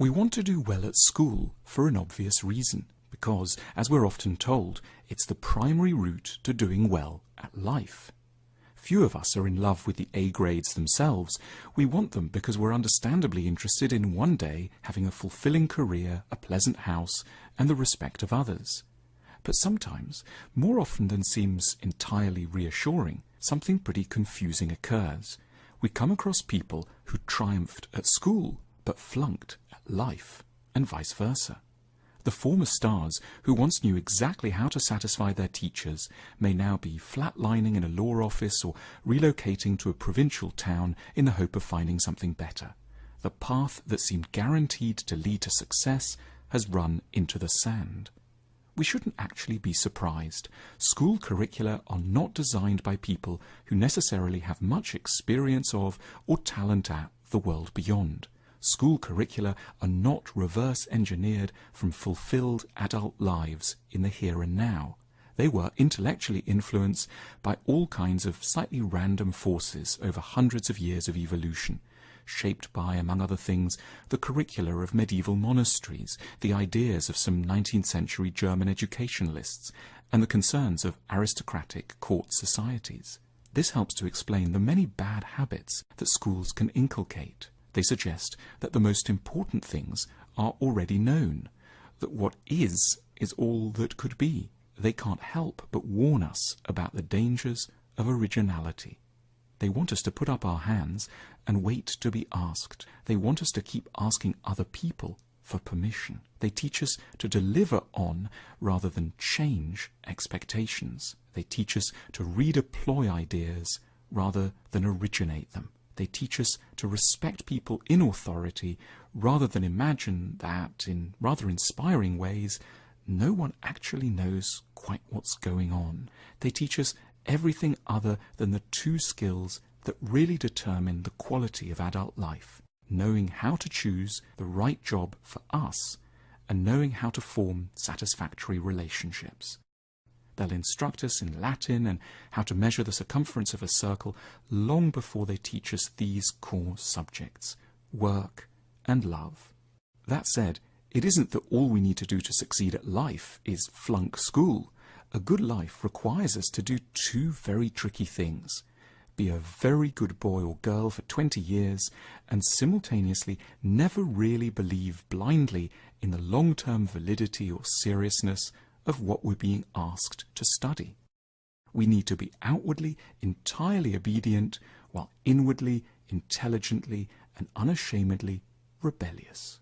We want to do well at school for an obvious reason, because, as we're often told, it's the primary route to doing well at life. Few of us are in love with the A grades themselves. We want them because we're understandably interested in one day having a fulfilling career, a pleasant house, and the respect of others. But sometimes, more often than seems entirely reassuring, something pretty confusing occurs. We come across people who triumphed at school but flunked at life, and vice versa. The former stars who once knew exactly how to satisfy their teachers may now be flatlining in a law office or relocating to a provincial town in the hope of finding something better. The path that seemed guaranteed to lead to success has run into the sand. We shouldn't actually be surprised. School curricula are not designed by people who necessarily have much experience of or talent at the world beyond. School curricula are not reverse engineered from fulfilled adult lives in the here and now. They were intellectually influenced by all kinds of slightly random forces over hundreds of years of evolution, shaped by, among other things, the curricula of medieval monasteries, the ideas of some 19th century German educationalists, and the concerns of aristocratic court societies. This helps to explain the many bad habits that schools can inculcate. They suggest that the most important things are already known, that what is all that could be. They can't help but warn us about the dangers of originality. They want us to put up our hands and wait to be asked. They want us to keep asking other people for permission. They teach us to deliver on rather than change expectations. They teach us to redeploy ideas rather than originate them. They teach us to respect people in authority rather than imagine that, in rather inspiring ways, no one actually knows quite what's going on. They teach us everything other than the two skills that really determine the quality of adult life: knowing how to choose the right job for us and knowing how to form satisfactory relationships. They'll instruct us in Latin and how to measure the circumference of a circle long before they teach us these core subjects: work and love. That said, it isn't that all we need to do to succeed at life is flunk school. A good life requires us to do two very tricky things: be a very good boy or girl for 20 years and simultaneously never really believe blindly in the long-term validity or seriousness of what we're being asked to study. We need to be outwardly entirely obedient while inwardly, intelligently and unashamedly rebellious.